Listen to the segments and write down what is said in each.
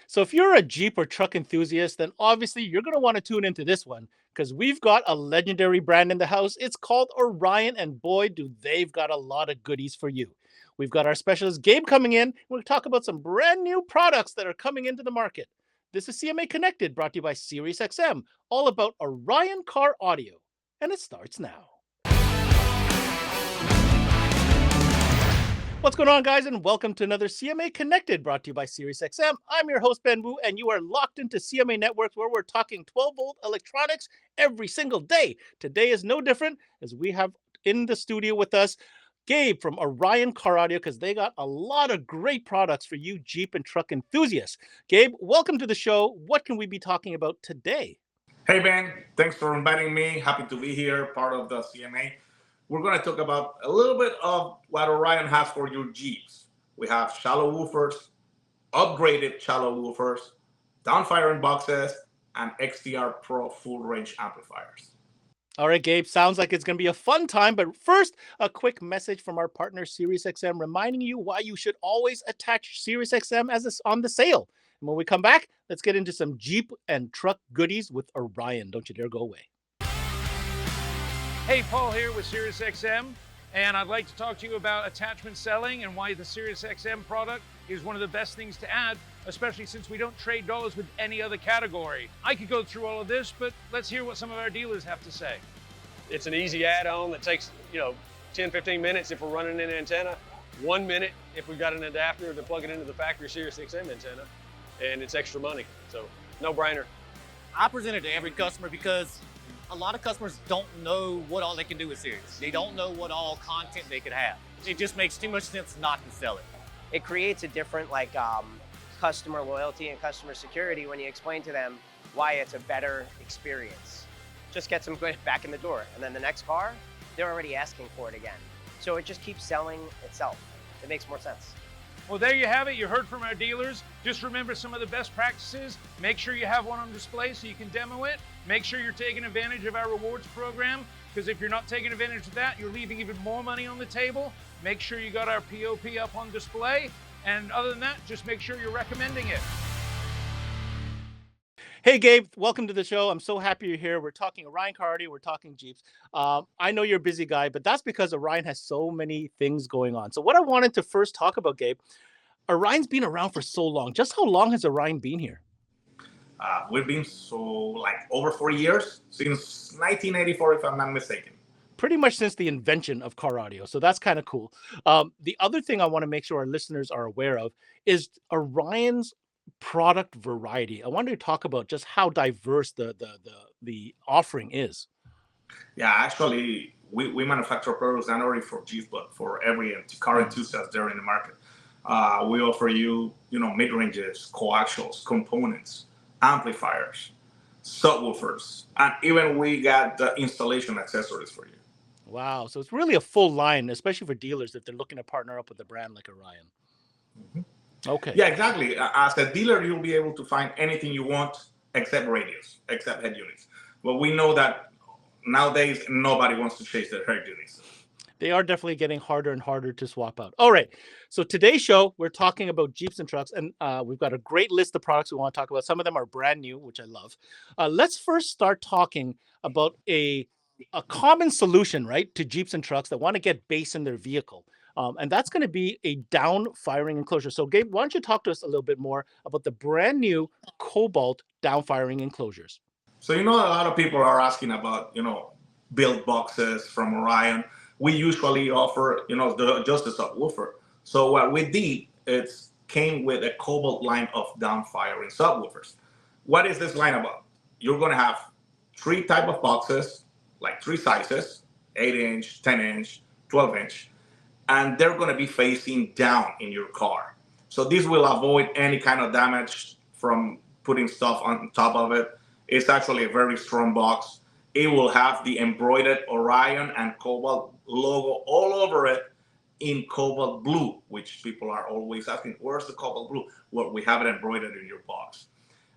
So if you're a Jeep or truck enthusiast, then obviously you're going to want to tune into this one because we've got a legendary brand in the house. It's called Orion, and boy, do they've got a lot of goodies for you. We've got our specialist Gabe coming in. We'll talk about some brand new products that are coming into the market. This is CMA Connected, brought to you by SiriusXM, all about Orion car audio. And it starts now. What's going on, guys, and welcome to another CMA Connected, brought to you by SiriusXM. I'm your host, Ben Wu, and you are locked into CMA Networks, where we're talking 12-volt electronics every single day. Today is no different, as we have in the studio with us Gabe from Orion Car Audio, because they got a lot of great products for you Jeep and truck enthusiasts. Gabe, welcome to the show. What can we be talking about today? Hey, Ben. Thanks for inviting me. Happy to be here, part of the CMA. We're going to talk about a little bit of what Orion has for your Jeeps. We have shallow woofers, upgraded shallow woofers, downfiring boxes, and XTR Pro full range amplifiers. All right, Gabe, sounds like it's going to be a fun time. But first, a quick message from our partner, SiriusXM, reminding you why you should always attach SiriusXM as on the sale. And when we come back, let's get into some Jeep and truck goodies with Orion. Don't you dare go away. Hey, Paul here with SiriusXM, and I'd like to talk to you about attachment selling and why the SiriusXM product is one of the best things to add, especially since we don't trade dollars with any other category. I could go through all of this, but let's hear what some of our dealers have to say. It's an easy add-on that takes, 10, 15 minutes if we're running an antenna, 1 minute if we've got an adapter to plug it into the factory SiriusXM antenna, and it's extra money, so no brainer. I present it to every customer because a lot of customers don't know what all they can do with Sirius. They don't know what all content they could have. It just makes too much sense not to sell it. It creates a different customer loyalty and customer security when you explain to them why it's a better experience. Just gets them back in the door. And then the next car, they're already asking for it again. So it just keeps selling itself. It makes more sense. Well, there you have it. You heard from our dealers. Just remember some of the best practices. Make sure you have one on display so you can demo it. Make sure you're taking advantage of our rewards program, because if you're not taking advantage of that, you're leaving even more money on the table. Make sure you got our POP up on display. And other than that, just make sure you're recommending it. Hey, Gabe, welcome to the show. I'm so happy you're here. We're talking Orion Car Audio. We're talking Jeeps. I know you're a busy guy, but that's because Orion has so many things going on. So what I wanted to first talk about, Gabe, Orion's been around for so long. Just how long has Orion been here? We've been over 40 years, since 1984, if I'm not mistaken. Pretty much since the invention of car audio. So that's kind of cool. The other thing I want to make sure our listeners are aware of is Orion's product variety. I wanted to talk about just how diverse the offering is. Yeah, actually, we manufacture products not only for Jeep, but for every car enthusiast there in the market. We offer you, mid-ranges, coaxials, components, amplifiers, subwoofers, and even we got the installation accessories for you. Wow. So it's really a full line, especially for dealers if they're looking to partner up with a brand like Orion. Mm-hmm. Okay. Yeah, exactly. As a dealer, you'll be able to find anything you want except radios, except head units. But we know that nowadays nobody wants to chase their head units. They are definitely getting harder and harder to swap out. All right. So today's show, we're talking about Jeeps and trucks, and we've got a great list of products we want to talk about. Some of them are brand new, which I love. Let's first start talking about a common solution, right, to Jeeps and trucks that want to get bass in their vehicle. And that's going to be a down firing enclosure. So Gabe, why don't you talk to us a little bit more about the brand new Cobalt down firing enclosures? So, a lot of people are asking about, build boxes from Orion. We usually offer, just a subwoofer. So what we did is came with a Cobalt line of down firing subwoofers. What is this line about? You're going to have 3 type of boxes, like 3 sizes, 8-inch, 10-inch, 12-inch. And they're going to be facing down in your car. So this will avoid any kind of damage from putting stuff on top of it. It's actually a very strong box. It will have the embroidered Orion and Cobalt logo all over it in Cobalt blue, which people are always asking, where's the Cobalt blue? Well, we have it embroidered in your box.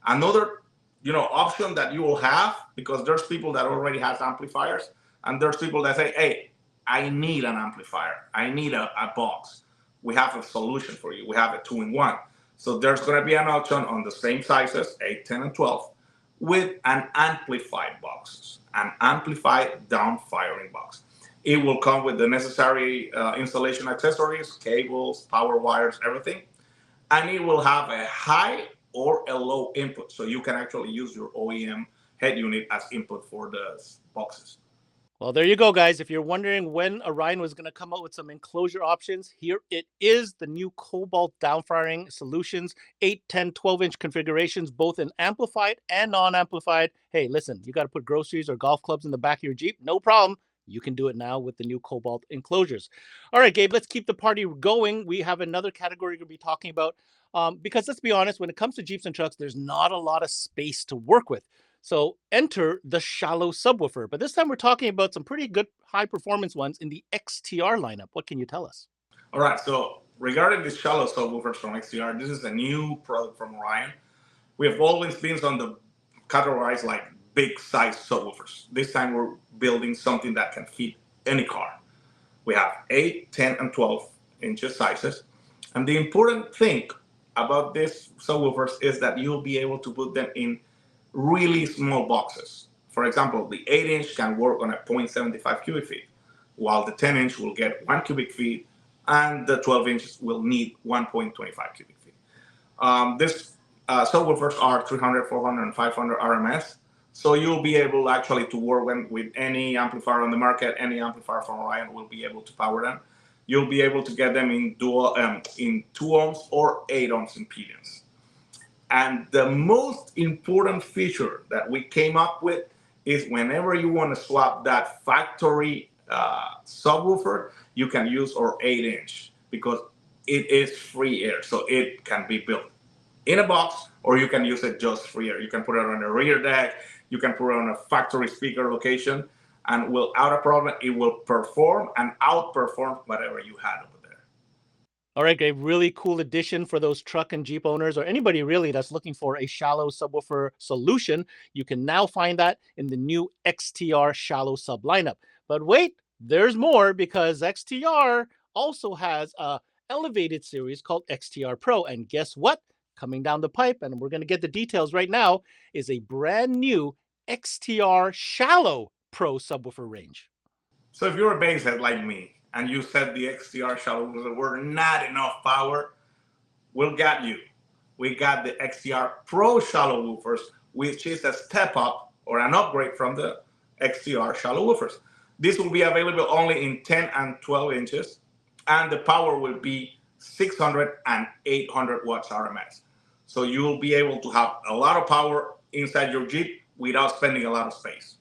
Another, option that you will have, because there's people that already has amplifiers, and there's people that say, hey, I need an amplifier. I need a box. We have a solution for you. We have a 2-in-1. So there's going to be an option on the same sizes, 8, 10, and 12, with an amplified box, an amplified down firing box. It will come with the necessary installation accessories, cables, power wires, everything. And it will have a high or a low input. So you can actually use your OEM head unit as input for the boxes. Well, there you go, guys. If you're wondering when Orion was going to come out with some enclosure options, here it is, the new Cobalt downfiring solutions, 8, 10, 12-inch configurations, both in amplified and non-amplified. Hey, listen, you got to put groceries or golf clubs in the back of your Jeep? No problem. You can do it now with the new Cobalt enclosures. All right, Gabe, let's keep the party going. We have another category we're going to be talking about because let's be honest, when it comes to Jeeps and trucks, there's not a lot of space to work with. So enter the shallow subwoofer. But this time we're talking about some pretty good high performance ones in the XTR lineup. What can you tell us? All right. So regarding the shallow subwoofers from XTR, this is a new product from Orion. We have always been on the categorized like big size subwoofers. This time we're building something that can fit any car. We have 8, 10, and 12 inches sizes. And the important thing about these subwoofers is that you'll be able to put them in really small boxes. For example, the 8-inch can work on a 0.75 cubic feet, while the 10-inch will get 1 cubic feet, and the 12 inches will need 1.25 cubic feet. These subwoofers are 300, 400, and 500 RMS, so you'll be able actually to work with any amplifier on the market. Any amplifier from Orion will be able to power them. You'll be able to get them in in 2 ohms or 8 ohms impedance. And the most important feature that we came up with is whenever you want to swap that factory subwoofer, you can use our 8-inch because it is free air. So it can be built in a box, or you can use it just free air. You can put it on a rear deck, you can put it on a factory speaker location, and without a problem, it will perform and outperform whatever you had over there. All right, Gabe, really cool addition for those truck and Jeep owners or anybody really that's looking for a shallow subwoofer solution. You can now find that in the new XTR shallow sub lineup. But wait, there's more, because XTR also has a elevated series called XTR Pro. And guess what? Coming down the pipe, and we're going to get the details right now, is a brand new XTR shallow Pro subwoofer range. So if you're a basshead like me, and you said the XTR shallow were not enough power, we'll got you. We got the XTR Pro shallow woofers, which is a step up or an upgrade from the XTR shallow woofers. This will be available only in 10 and 12 inches, and the power will be 600 and 800 watts RMS. So you will be able to have a lot of power inside your Jeep without spending a lot of space.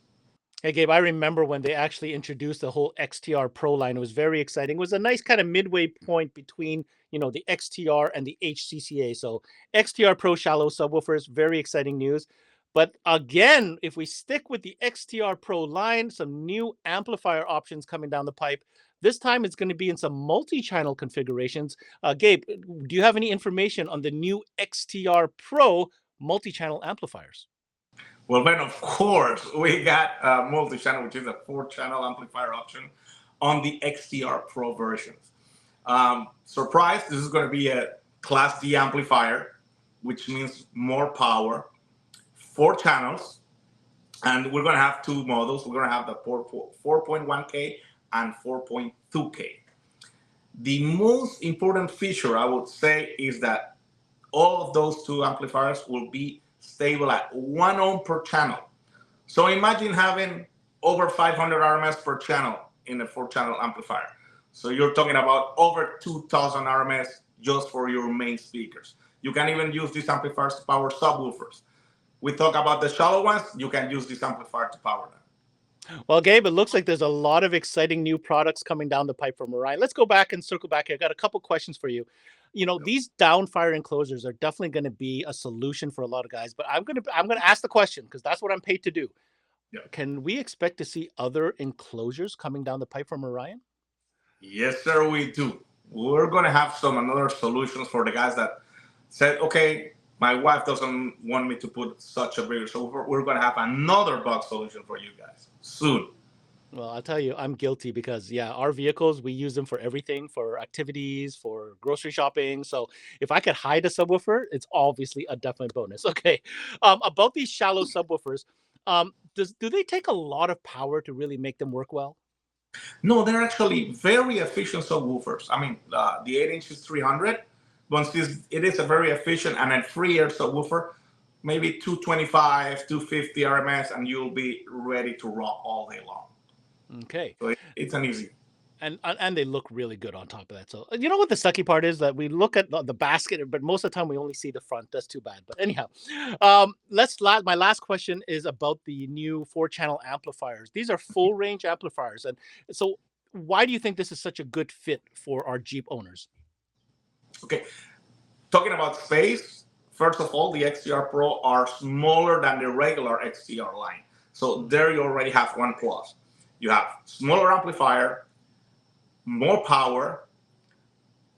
Hey, Gabe, I remember when they actually introduced the whole XTR Pro line. It was very exciting. It was a nice kind of midway point between, the XTR and the HCCA. So XTR Pro shallow subwoofers, very exciting news. But again, if we stick with the XTR Pro line, some new amplifier options coming down the pipe. This time it's going to be in some multi-channel configurations. Gabe, do you have any information on the new XTR Pro multi-channel amplifiers? Well, then, of course, we got multi-channel, which is a 4-channel amplifier option on the XTR Pro versions. Surprise, this is going to be a Class D amplifier, which means more power, 4 channels, and we're going to have 2 models. We're going to have the 4.1K and 4.2K. The most important feature, I would say, is that all of those 2 amplifiers will be stable at 1 ohm per channel. So imagine having over 500 RMS per channel in a 4-channel amplifier. So you're talking about over 2,000 RMS just for your main speakers. You can even use these amplifiers to power subwoofers. We talk about the shallow ones, you can use this amplifier to power them. Well, Gabe, it looks like there's a lot of exciting new products coming down the pipe from Orion. Let's go back and circle back here. I got a couple questions for you. These downfire enclosures are definitely going to be a solution for a lot of guys, but I'm going to ask the question because that's what I'm paid to do. Yeah. Can we expect to see other enclosures coming down the pipe from Orion? Yes, sir, we do. We're going to have some another solutions for the guys that said, okay, my wife doesn't want me to put such a bigger subwoofer. We're going to have another box solution for you guys soon. Well, I'll tell you, I'm guilty because yeah, our vehicles, we use them for everything, for activities, for grocery shopping. So if I could hide a subwoofer, it's obviously a definite bonus. Okay. About these shallow subwoofers, do they take a lot of power to really make them work well? No, they're actually very efficient subwoofers. I mean, the 8 inches 300, but it is a very efficient and a 3 ear subwoofer, maybe 225, 250 RMS, and you'll be ready to rock all day long. Okay. So it's an easy. And they look really good on top of that. So you know what the sucky part is, that we look at the basket, but most of the time we only see the front. That's too bad. But anyhow, my last question is about the new 4-channel amplifiers. These are full range amplifiers, and so why do you think this is such a good fit for our Jeep owners? Okay, talking about space, first of all, the XTR Pro are smaller than the regular XTR line. So there you already have one plus. You have smaller amplifier, more power,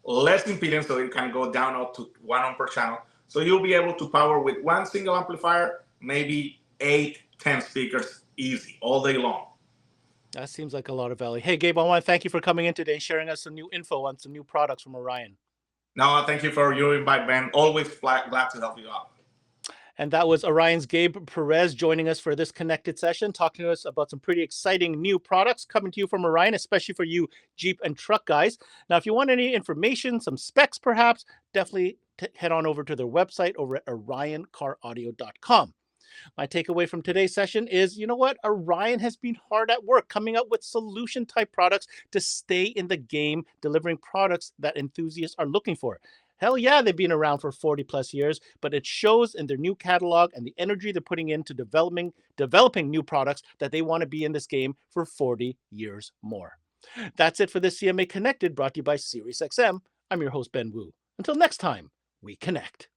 less impedance, so it can go down up to 1 ohm per channel. So you'll be able to power with one single amplifier, maybe 8, 10 speakers easy all day long. That seems like a lot of value. Hey, Gabe, I want to thank you for coming in today and sharing us some new info on some new products from Orion. No, thank you for your invite, Ben. Always glad to help you out. And that was Orion's Gabe Perez joining us for this connected session, talking to us about some pretty exciting new products coming to you from Orion, especially for you Jeep and truck guys. Now, if you want any information, some specs perhaps, definitely head on over to their website over at orioncaraudio.com. My takeaway from today's session is, you know what? Orion has been hard at work coming up with solution type products to stay in the game, delivering products that enthusiasts are looking for. Hell yeah, they've been around for 40 plus years, but it shows in their new catalog and the energy they're putting into developing new products that they want to be in this game for 40 years more. That's it for this CMA Connected, brought to you by SiriusXM. I'm your host, Ben Wu. Until next time, we connect.